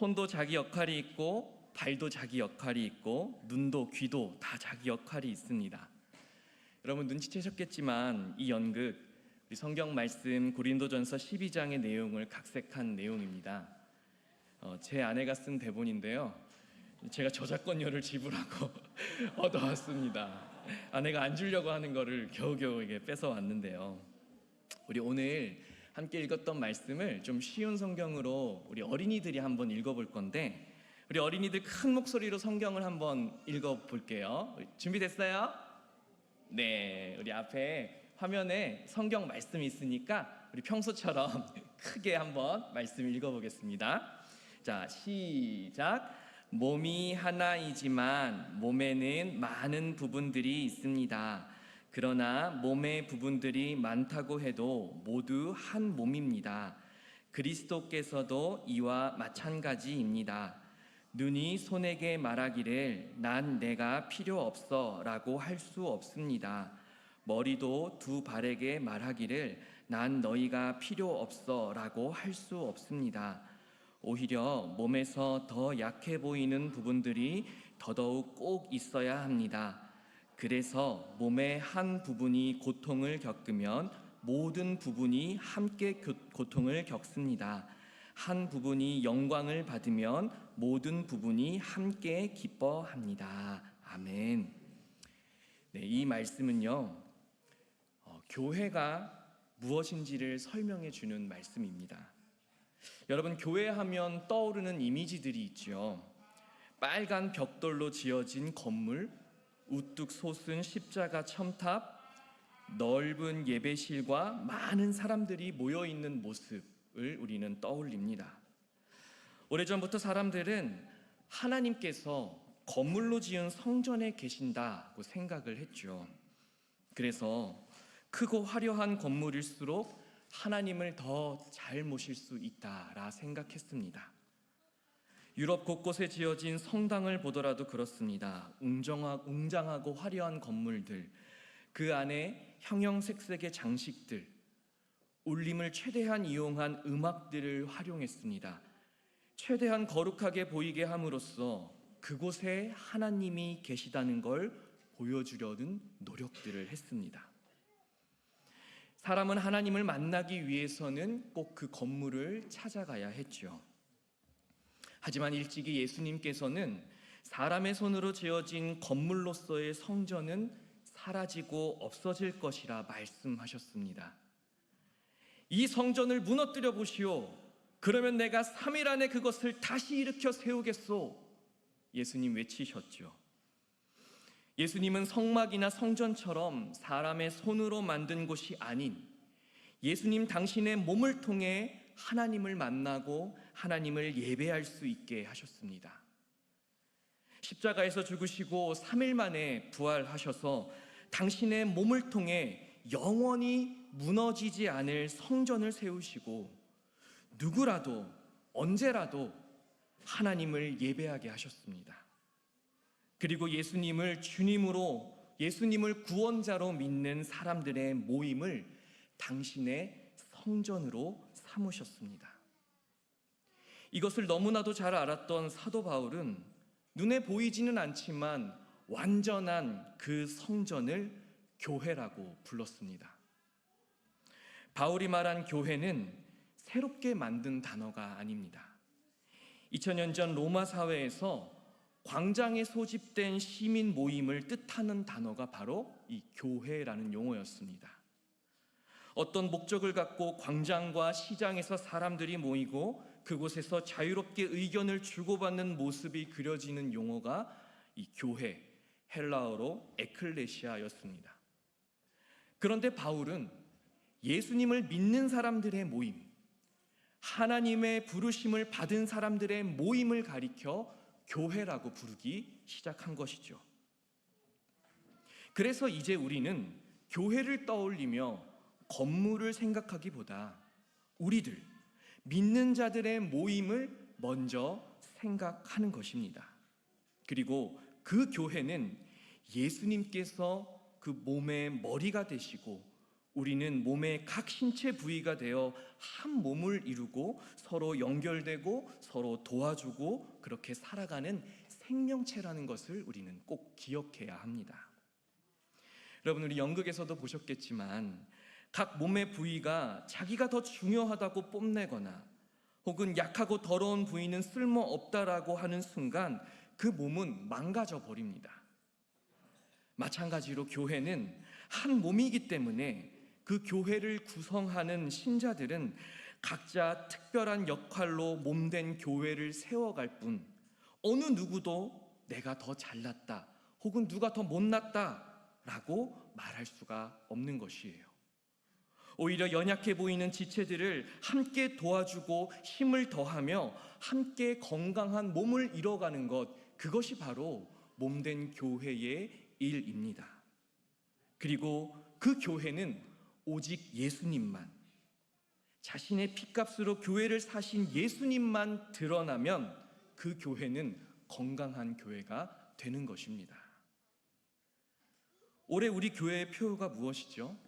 손도 자기 역할이 있고 발도 자기 역할이 있고 눈도 귀도 다 자기 역할이 있습니다. 여러분 눈치채셨겠지만 이 연극 우리 성경 말씀 고린도전서 12장의 내용을 각색한 내용입니다. 제 아내가 쓴 대본인데요, 제가 저작권료를 지불하고 얻어왔습니다. 아내가 안 주려고 하는 거를 겨우겨우 이게 뺏어왔는데요, 우리 오늘 함께 읽었던 말씀을 좀 쉬운 성경으로 우리 어린이들이 한번 읽어볼 건데, 우리 어린이들 큰 목소리로 성경을 한번 읽어볼게요. 준비됐어요? 네, 우리 앞에 화면에 성경 말씀이 있으니까 우리 평소처럼 크게 한번 말씀 읽어보겠습니다. 자, 시작. 몸이 하나이지만 몸에는 많은 부분들이 있습니다. 그러나 몸의 부분들이 많다고 해도 모두 한 몸입니다. 그리스도께서도 이와 마찬가지입니다. 눈이 손에게 말하기를 난 내가 필요 없어 라고 할 수 없습니다. 머리도 두 발에게 말하기를 난 너희가 필요 없어 라고 할 수 없습니다. 오히려 몸에서 더 약해 보이는 부분들이 더더욱 꼭 있어야 합니다. 그래서 몸의 한 부분이 고통을 겪으면 모든 부분이 함께 고통을 겪습니다. 한 부분이 영광을 받으면 모든 부분이 함께 기뻐합니다. 아멘. 네, 이 말씀은요, 교회가 무엇인지를 설명해 주는 말씀입니다. 여러분, 교회하면 떠오르는 이미지들이 있죠. 빨간 벽돌로 지어진 건물, 우뚝 솟은 십자가 첨탑, 넓은 예배실과 많은 사람들이 모여있는 모습을 우리는 떠올립니다. 오래전부터 사람들은 하나님께서 건물로 지은 성전에 계신다고 생각을 했죠. 그래서 크고 화려한 건물일수록 하나님을 더 잘 모실 수 있다라 생각했습니다. 유럽 곳곳에 지어진 성당을 보더라도 그렇습니다. 웅장하고 화려한 건물들, 그 안에 형형색색의 장식들, 울림을 최대한 이용한 음악들을 활용했습니다. 최대한 거룩하게 보이게 함으로써 그곳에 하나님이 계시다는 걸 보여주려는 노력들을 했습니다. 사람은 하나님을 만나기 위해서는 꼭 그 건물을 찾아가야 했죠. 하지만 일찍이 예수님께서는 사람의 손으로 지어진 건물로서의 성전은 사라지고 없어질 것이라 말씀하셨습니다. 이 성전을 무너뜨려 보시오. 그러면 내가 3일 안에 그것을 다시 일으켜 세우겠소. 예수님 외치셨죠. 예수님은 성막이나 성전처럼 사람의 손으로 만든 곳이 아닌 예수님 당신의 몸을 통해 하나님을 만나고 하나님을 예배할 수 있게 하셨습니다. 십자가에서 죽으시고 3일 만에 부활하셔서 당신의 몸을 통해 영원히 무너지지 않을 성전을 세우시고 누구라도 언제라도 하나님을 예배하게 하셨습니다. 그리고 예수님을 주님으로, 예수님을 구원자로 믿는 사람들의 모임을 당신의 성전으로 삼으셨습니다. 이것을 너무나도 잘 알았던 사도 바울은 눈에 보이지는 않지만 완전한 그 성전을 교회라고 불렀습니다. 바울이 말한 교회는 새롭게 만든 단어가 아닙니다. 2000년 전 로마 사회에서 광장에 소집된 시민 모임을 뜻하는 단어가 바로 이 교회라는 용어였습니다. 어떤 목적을 갖고 광장과 시장에서 사람들이 모이고 그곳에서 자유롭게 의견을 주고받는 모습이 그려지는 용어가 이 교회, 헬라어로 에클레시아였습니다. 그런데 바울은 예수님을 믿는 사람들의 모임, 하나님의 부르심을 받은 사람들의 모임을 가리켜 교회라고 부르기 시작한 것이죠. 그래서 이제 우리는 교회를 떠올리며 건물을 생각하기보다 우리들, 믿는 자들의 모임을 먼저 생각하는 것입니다. 그리고 그 교회는 예수님께서 그 몸의 머리가 되시고 우리는 몸의 각 신체 부위가 되어 한 몸을 이루고 서로 연결되고 서로 도와주고 그렇게 살아가는 생명체라는 것을 우리는 꼭 기억해야 합니다. 여러분, 우리 연극에서도 보셨겠지만 각 몸의 부위가 자기가 더 중요하다고 뽐내거나 혹은 약하고 더러운 부위는 쓸모없다라고 하는 순간 그 몸은 망가져 버립니다. 마찬가지로 교회는 한 몸이기 때문에 그 교회를 구성하는 신자들은 각자 특별한 역할로 몸된 교회를 세워갈 뿐 어느 누구도 내가 더 잘났다 혹은 누가 더 못났다라고 말할 수가 없는 것이에요. 오히려 연약해 보이는 지체들을 함께 도와주고 힘을 더하며 함께 건강한 몸을 이뤄가는 것, 그것이 바로 몸된 교회의 일입니다. 그리고 그 교회는 오직 예수님만, 자신의 핏값으로 교회를 사신 예수님만 드러나면 그 교회는 건강한 교회가 되는 것입니다. 올해 우리 교회의 표가 무엇이죠?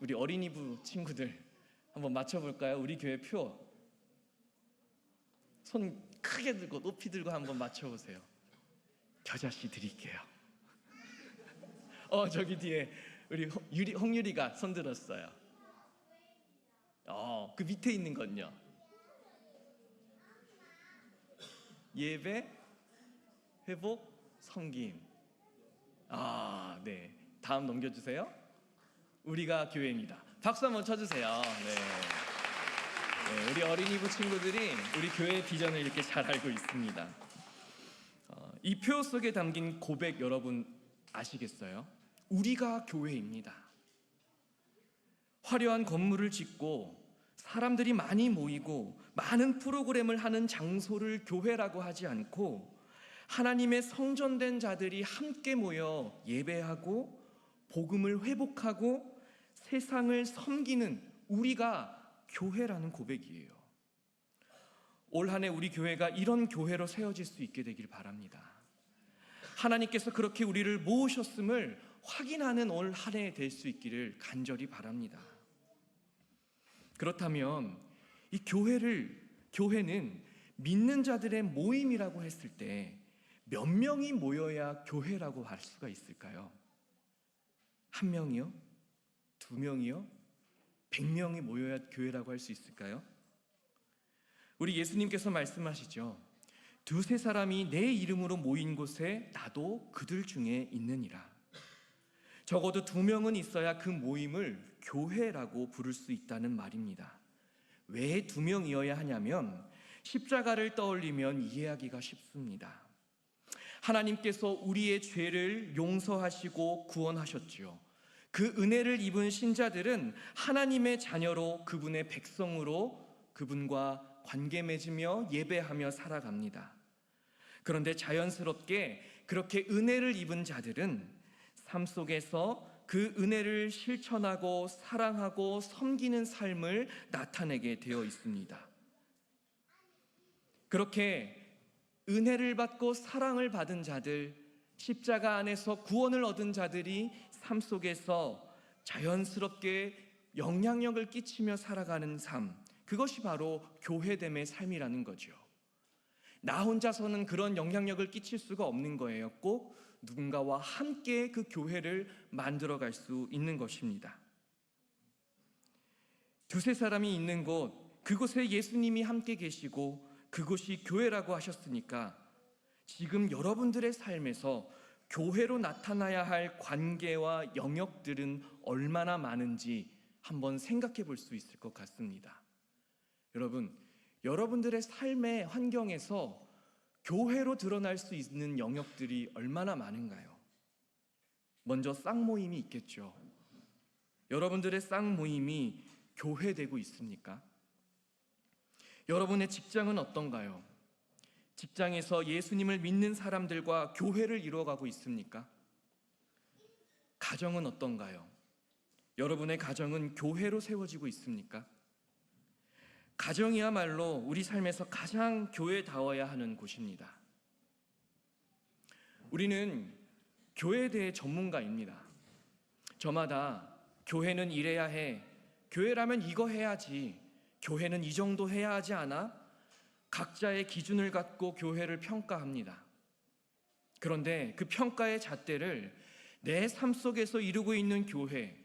우리 어린이부 친구들 한번 맞춰볼까요? 우리 교회 표. 손 크게 들고 높이 들고 한번 맞춰보세요. 겨자씨 드릴게요. 저기 뒤에 우리 홍유리가 손 들었어요. 그 밑에 있는 건요. 예배, 회복, 섬김. 네. 다음 넘겨주세요. 우리가 교회입니다. 박수 한번 쳐주세요. 네, 우리 어린이부 친구들이 우리 교회의 비전을 이렇게 잘 알고 있습니다. 이 표 속에 담긴 고백 여러분 아시겠어요? 우리가 교회입니다. 화려한 건물을 짓고 사람들이 많이 모이고 많은 프로그램을 하는 장소를 교회라고 하지 않고 하나님의 성전된 자들이 함께 모여 예배하고 복음을 회복하고 세상을 섬기는 우리가 교회라는 고백이에요. 올 한 해 우리 교회가 이런 교회로 세워질 수 있게 되길 바랍니다. 하나님께서 그렇게 우리를 모으셨음을 확인하는 올 한 해 될 수 있기를 간절히 바랍니다. 그렇다면 이 교회는 믿는 자들의 모임이라고 했을 때 몇 명이 모여야 교회라고 할 수가 있을까요? 1명이요? 2명이요? 100명이 모여야 교회라고 할 수 있을까요? 우리 예수님께서 말씀하시죠. 2-3 사람이 내 이름으로 모인 곳에 나도 그들 중에 있느니라. 적어도 2명은 있어야 그 모임을 교회라고 부를 수 있다는 말입니다. 왜 2명이어야 하냐면 십자가를 떠올리면 이해하기가 쉽습니다. 하나님께서 우리의 죄를 용서하시고 구원하셨지요. 그 은혜를 입은 신자들은 하나님의 자녀로 그분의 백성으로 그분과 관계 맺으며 예배하며 살아갑니다. 그런데 자연스럽게 그렇게 은혜를 입은 자들은 삶 속에서 그 은혜를 실천하고 사랑하고 섬기는 삶을 나타내게 되어 있습니다. 그렇게 은혜를 받고 사랑을 받은 자들, 십자가 안에서 구원을 얻은 자들이 삶 속에서 자연스럽게 영향력을 끼치며 살아가는 삶, 그것이 바로 교회됨의 삶이라는 거죠. 나 혼자서는 그런 영향력을 끼칠 수가 없는 거예요. 꼭 누군가와 함께 그 교회를 만들어갈 수 있는 것입니다. 2-3 사람이 있는 곳, 그곳에 예수님이 함께 계시고 그곳이 교회라고 하셨으니까 지금 여러분들의 삶에서 교회로 나타나야 할 관계와 영역들은 얼마나 많은지 한번 생각해 볼 수 있을 것 같습니다. 여러분들의 삶의 환경에서 교회로 드러날 수 있는 영역들이 얼마나 많은가요? 먼저 쌍모임이 있겠죠. 여러분들의 쌍모임이 교회되고 있습니까? 여러분의 직장은 어떤가요? 직장에서 예수님을 믿는 사람들과 교회를 이루어가고 있습니까? 가정은 어떤가요? 여러분의 가정은 교회로 세워지고 있습니까? 가정이야말로 우리 삶에서 가장 교회다워야 하는 곳입니다. 우리는 교회에 대해 전문가입니다. 저마다 교회는 이래야 해. 교회라면 이거 해야지. 교회는 이 정도 해야 하지 않아? 각자의 기준을 갖고 교회를 평가합니다. 그런데 그 평가의 잣대를 내 삶 속에서 이루고 있는 교회,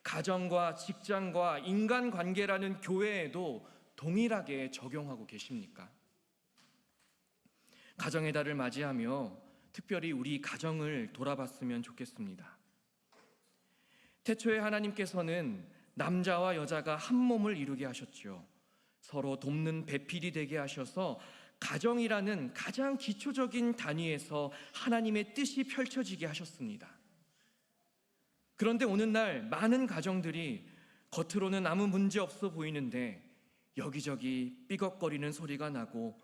가정과 직장과 인간관계라는 교회에도 동일하게 적용하고 계십니까? 가정의 달을 맞이하며 특별히 우리 가정을 돌아봤으면 좋겠습니다. 태초에 하나님께서는 남자와 여자가 한 몸을 이루게 하셨죠. 서로 돕는 배필이 되게 하셔서 가정이라는 가장 기초적인 단위에서 하나님의 뜻이 펼쳐지게 하셨습니다. 그런데 오늘날 많은 가정들이 겉으로는 아무 문제 없어 보이는데 여기저기 삐걱거리는 소리가 나고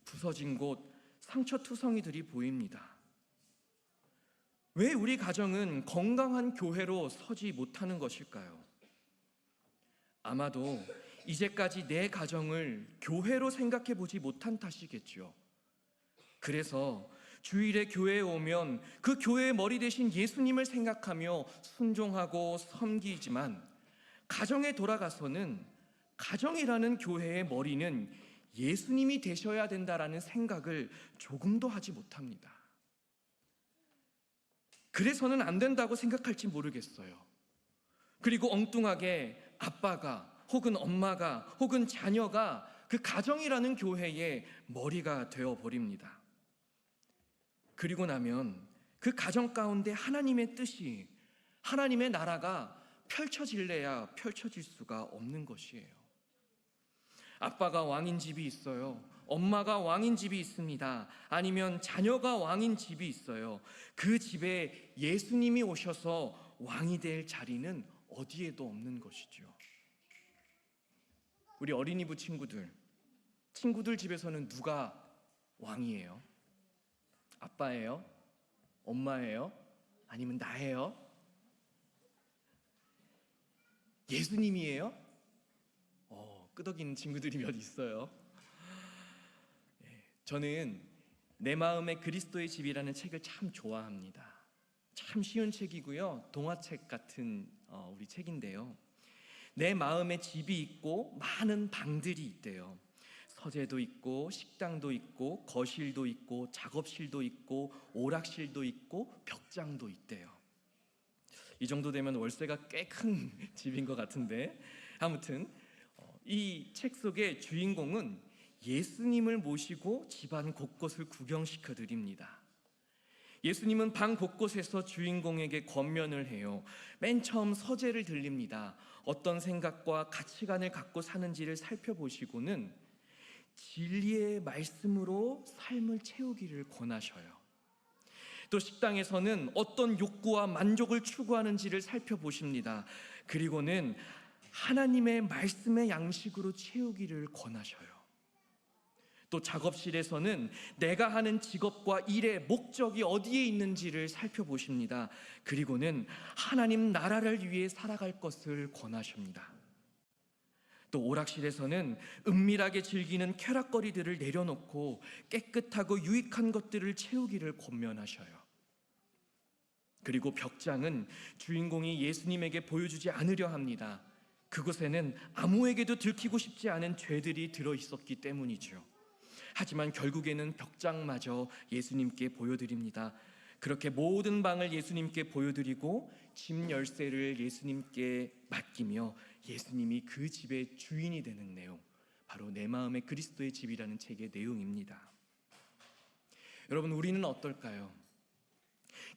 부서진 곳, 상처투성이들이 보입니다. 왜 우리 가정은 건강한 교회로 서지 못하는 것일까요? 아마도 이제까지 내 가정을 교회로 생각해 보지 못한 탓이겠죠. 그래서 주일에 교회에 오면 그 교회의 머리 대신 예수님을 생각하며 순종하고 섬기지만 가정에 돌아가서는 가정이라는 교회의 머리는 예수님이 되셔야 된다라는 생각을 조금도 하지 못합니다. 그래서는 안 된다고 생각할지 모르겠어요. 그리고 엉뚱하게 아빠가 혹은 엄마가 혹은 자녀가 그 가정이라는 교회의 머리가 되어버립니다. 그리고 나면 그 가정 가운데 하나님의 뜻이, 하나님의 나라가 펼쳐질래야 펼쳐질 수가 없는 것이에요. 아빠가 왕인 집이 있어요. 엄마가 왕인 집이 있습니다. 아니면 자녀가 왕인 집이 있어요. 그 집에 예수님이 오셔서 왕이 될 자리는 어디에도 없는 것이죠. 우리 어린이부 친구들 집에서는 누가 왕이에요? 아빠예요? 엄마예요? 아니면 나예요? 예수님이에요? 끄덕이는 친구들이 몇 있어요. 저는 내 마음의 그리스도의 집이라는 책을 참 좋아합니다. 참 쉬운 책이고요. 동화책 같은 우리 책인데요. 내 마음에 집이 있고 많은 방들이 있대요. 서재도 있고 식당도 있고 거실도 있고 작업실도 있고 오락실도 있고 벽장도 있대요. 이 정도 되면 월세가 꽤 큰 집인 것 같은데, 아무튼 이 책 속의 주인공은 예수님을 모시고 집안 곳곳을 구경시켜 드립니다. 예수님은 방 곳곳에서 주인공에게 권면을 해요. 맨 처음 서재를 들립니다. 어떤 생각과 가치관을 갖고 사는지를 살펴보시고는 진리의 말씀으로 삶을 채우기를 권하셔요. 또 식당에서는 어떤 욕구와 만족을 추구하는지를 살펴보십니다. 그리고는 하나님의 말씀의 양식으로 채우기를 권하셔요. 또 작업실에서는 내가 하는 직업과 일의 목적이 어디에 있는지를 살펴보십니다. 그리고는 하나님 나라를 위해 살아갈 것을 권하십니다. 또 오락실에서는 은밀하게 즐기는 쾌락거리들을 내려놓고 깨끗하고 유익한 것들을 채우기를 권면하셔요. 그리고 벽장은 주인공이 예수님에게 보여주지 않으려 합니다. 그곳에는 아무에게도 들키고 싶지 않은 죄들이 들어있었기 때문이죠. 하지만 결국에는 벽장마저 예수님께 보여드립니다. 그렇게 모든 방을 예수님께 보여드리고 집 열쇠를 예수님께 맡기며 예수님이 그 집의 주인이 되는 내용, 바로 내 마음의 그리스도의 집이라는 책의 내용입니다. 여러분, 우리는 어떨까요?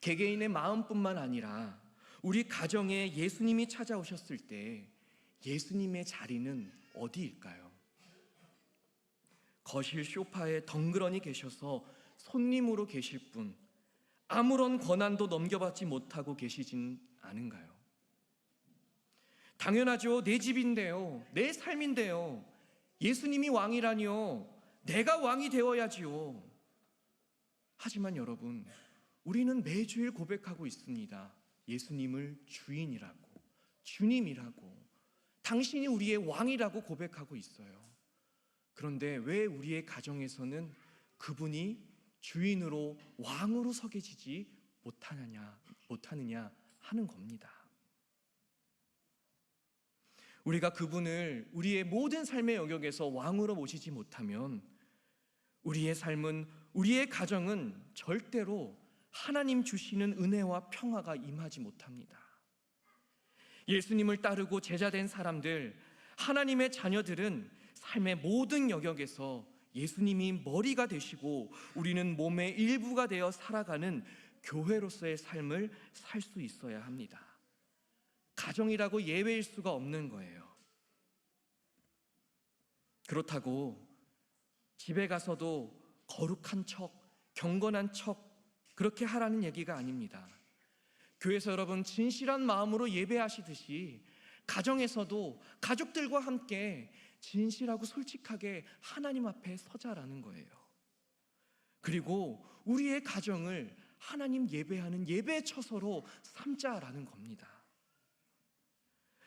개개인의 마음뿐만 아니라 우리 가정에 예수님이 찾아오셨을 때 예수님의 자리는 어디일까요? 거실 소파에 덩그러니 계셔서 손님으로 계실 분, 아무런 권한도 넘겨받지 못하고 계시진 않은가요? 당연하죠. 내 집인데요, 내 삶인데요, 예수님이 왕이라니요, 내가 왕이 되어야지요. 하지만 여러분, 우리는 매주일 고백하고 있습니다. 예수님을 주인이라고, 주님이라고, 당신이 우리의 왕이라고 고백하고 있어요. 그런데 왜 우리의 가정에서는 그분이 주인으로, 왕으로 서게지지 못하느냐 하는 겁니다. 우리가 그분을 우리의 모든 삶의 영역에서 왕으로 모시지 못하면 우리의 삶은, 우리의 가정은 절대로 하나님 주시는 은혜와 평화가 임하지 못합니다. 예수님을 따르고 제자된 사람들, 하나님의 자녀들은 삶의 모든 영역에서 예수님이 머리가 되시고 우리는 몸의 일부가 되어 살아가는 교회로서의 삶을 살 수 있어야 합니다. 가정이라고 예외일 수가 없는 거예요. 그렇다고 집에 가서도 거룩한 척, 경건한 척 그렇게 하라는 얘기가 아닙니다. 교회에서 여러분 진실한 마음으로 예배하시듯이 가정에서도 가족들과 함께 진실하고 솔직하게 하나님 앞에 서자라는 거예요. 그리고 우리의 가정을 하나님 예배하는 예배 처소로 삼자라는 겁니다.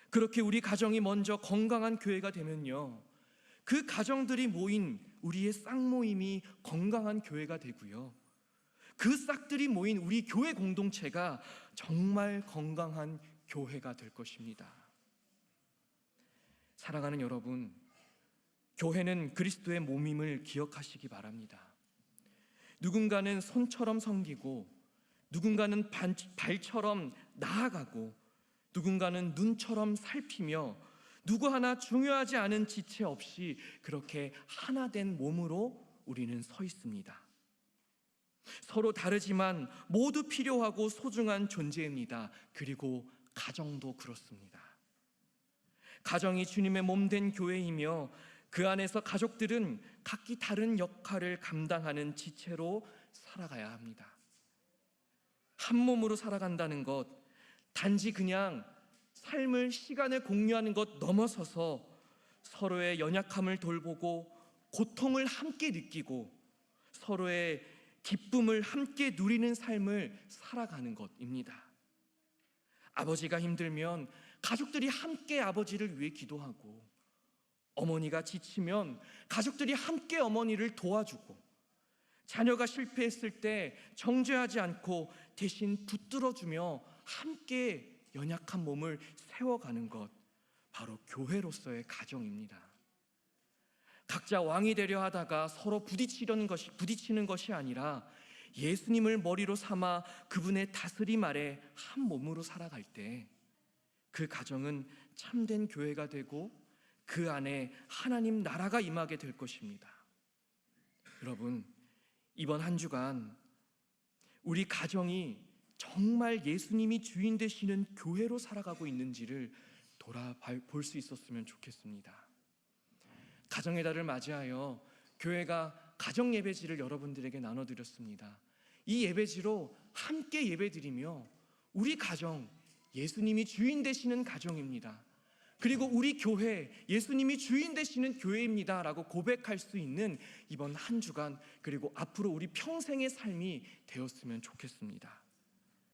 그렇게 우리 가정이 먼저 건강한 교회가 되면요, 그 가정들이 모인 우리의 쌍모임이 건강한 교회가 되고요, 그 싹들이 모인 우리 교회 공동체가 정말 건강한 교회가 될 것입니다. 사랑하는 여러분, 교회는 그리스도의 몸임을 기억하시기 바랍니다. 누군가는 손처럼 섬기고, 누군가는 발처럼 나아가고, 누군가는 눈처럼 살피며, 누구 하나 중요하지 않은 지체 없이 그렇게 하나 된 몸으로 우리는 서 있습니다. 서로 다르지만 모두 필요하고 소중한 존재입니다. 그리고 가정도 그렇습니다. 가정이 주님의 몸된 교회이며 그 안에서 가족들은 각기 다른 역할을 감당하는 지체로 살아가야 합니다. 한 몸으로 살아간다는 것, 단지 그냥 삶을, 시간을 공유하는 것 넘어서서 서로의 연약함을 돌보고 고통을 함께 느끼고 서로의 기쁨을 함께 누리는 삶을 살아가는 것입니다. 아버지가 힘들면 가족들이 함께 아버지를 위해 기도하고, 어머니가 지치면 가족들이 함께 어머니를 도와주고, 자녀가 실패했을 때 정죄하지 않고 대신 붙들어주며 함께 연약한 몸을 세워가는 것, 바로 교회로서의 가정입니다. 각자 왕이 되려 하다가 서로 부딪히는 것이 아니라 예수님을 머리로 삼아 그분의 다스림 아래 한 몸으로 살아갈 때 그 가정은 참된 교회가 되고 그 안에 하나님 나라가 임하게 될 것입니다. 여러분, 이번 한 주간 우리 가정이 정말 예수님이 주인 되시는 교회로 살아가고 있는지를 돌아볼 수 있었으면 좋겠습니다. 가정의 달을 맞이하여 교회가 가정 예배지를 여러분들에게 나눠드렸습니다. 이 예배지로 함께 예배드리며 우리 가정, 예수님이 주인 되시는 가정입니다. 그리고 우리 교회, 예수님이 주인 되시는 교회입니다 라고 고백할 수 있는 이번 한 주간, 그리고 앞으로 우리 평생의 삶이 되었으면 좋겠습니다.